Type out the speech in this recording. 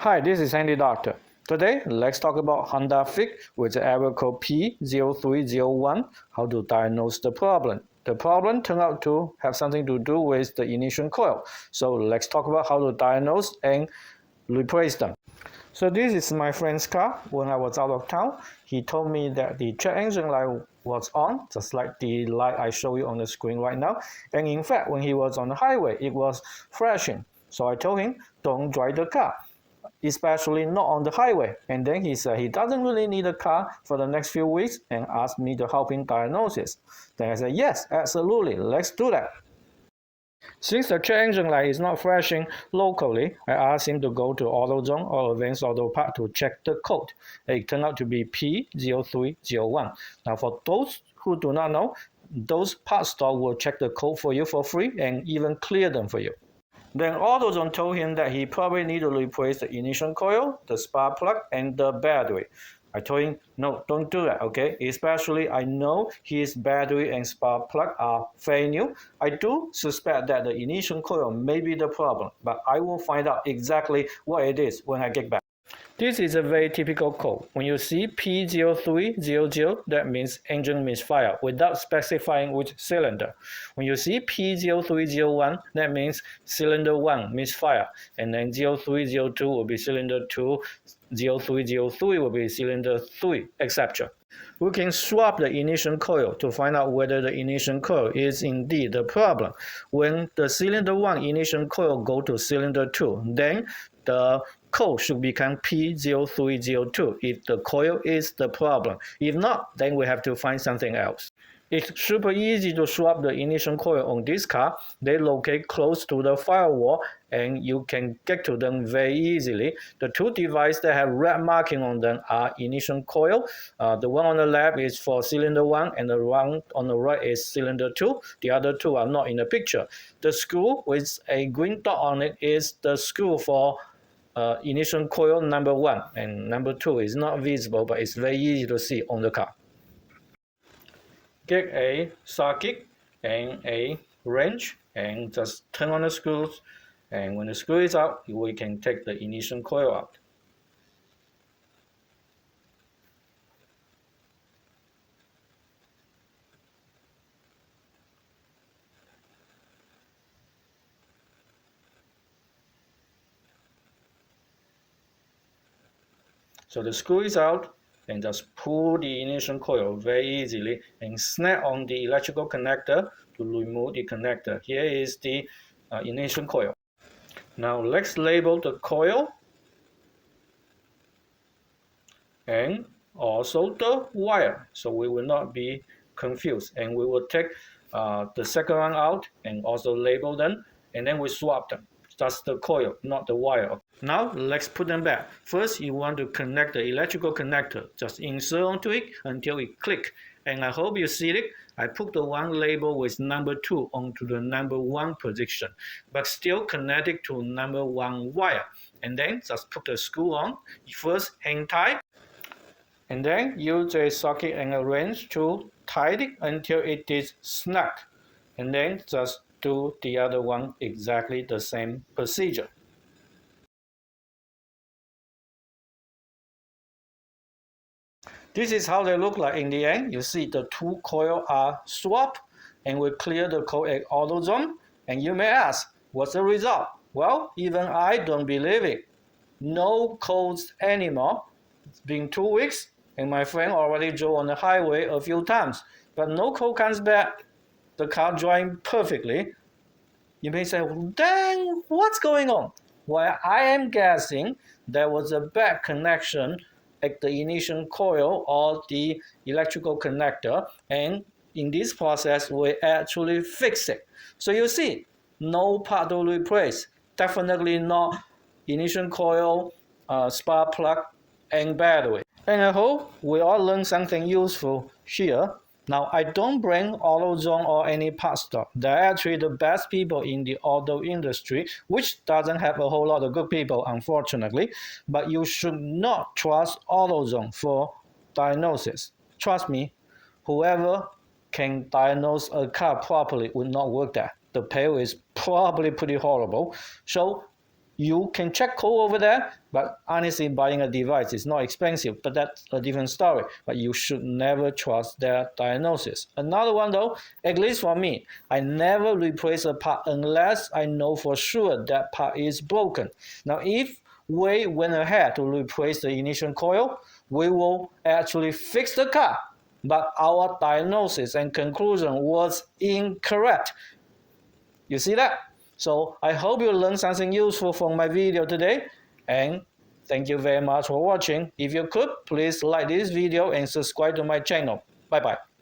Hi, this is Handy Doctor. Today, let's talk about Honda Fit with the error code P0301, how to diagnose the problem. The problem turned out to have something to do with the ignition coil. So let's talk about how to diagnose and replace them. So this is my friend's car. When I was out of town, he told me that the check engine light was on, just like the light I show you on the screen right now. And in fact, when he was on the highway, it was flashing. So I told him, don't drive the car, especially not on the highway. And then he said he doesn't really need a car for the next few weeks and asked me to help him diagnose it. Then I said, yes, absolutely, let's do that. Since the check engine light is not flashing locally, I asked him to go to AutoZone or Advanced Auto Parts to check the code. It turned out to be P0301. Now for those who do not know, those parts stores will check the code for you for free and even clear them for you. Then AutoZone told him that he probably need to replace the ignition coil, the spark plug, and the battery. I told him, no, don't do that, okay? Especially I know his battery and spark plug are very new. I do suspect that the ignition coil may be the problem, but I will find out exactly what it is when I get back. This is a very typical code. When you see P0300, that means engine misfire, without specifying which cylinder. When you see P0301, that means cylinder 1 misfire, and then 0302 will be cylinder 2, 0303 will be cylinder 3, etc. We can swap the ignition coil to find out whether the ignition coil is indeed the problem. When the cylinder 1 ignition coil go to cylinder 2, then the code should become P0302 if the coil is the problem. If not, then we have to find something else. It's super easy to swap the ignition coil on this car. They locate close to the firewall and you can get to them very easily. The two devices that have red marking on them are ignition coil. The one on the left is for cylinder 1 and the one on the right is cylinder 2. The other two are not in the picture. The screw with a green dot on it is the screw for ignition coil number 1, and number 2 is not visible, but it's very easy to see on the car. Get a socket and a wrench and just turn on the screws, and when the screw is out, we can take the ignition coil out. So the screw is out, and just pull the ignition coil very easily and snap on the electrical connector to remove the connector. Here is the ignition coil. Now let's label the coil and also the wire, so we will not be confused. And we will take the second one out and also label them, and then we swap them. That's the coil, not the wire. Now let's put them back. First, you want to connect the electrical connector. Just insert onto it until it clicks. And I hope you see it. I put the one label with number 2 onto the number 1 position, but still connected to number 1 wire. And then just put the screw on. First, hang tight. And then use a socket and a wrench to tighten it until it is snug. And then just do the other one exactly the same procedure. This is how they look like in the end. You see the two coils are swapped, and we clear the code at AutoZone. And you may ask, what's the result? Well, even I don't believe it. No codes anymore. It's been 2 weeks, and my friend already drove on the highway a few times, but no code comes back. The car driving perfectly. You may say, well, dang, what's going on? Well, I am guessing there was a bad connection at the ignition coil or the electrical connector, and in this process, we actually fix it. So you see, no part to replace. Definitely not ignition coil, spark plug, and battery. And I hope we all learned something useful here. Now, I don't blame AutoZone or any parts store. They're actually the best people in the auto industry, which doesn't have a whole lot of good people, unfortunately. But you should not trust AutoZone for diagnosis. Trust me, whoever can diagnose a car properly would not work there. The pay is probably pretty horrible. So You can check code over there, but honestly, buying a device is not expensive, but that's a different story. But you should never trust their diagnosis. Another one though, at least for me, I never replace a part unless I know for sure that part is broken. Now, if we went ahead to replace the ignition coil, we will actually fix the car, but our diagnosis and conclusion was incorrect. You see that? So I hope you learned something useful from my video today, and thank you very much for watching. If you could, please like this video and subscribe to my channel. Bye bye.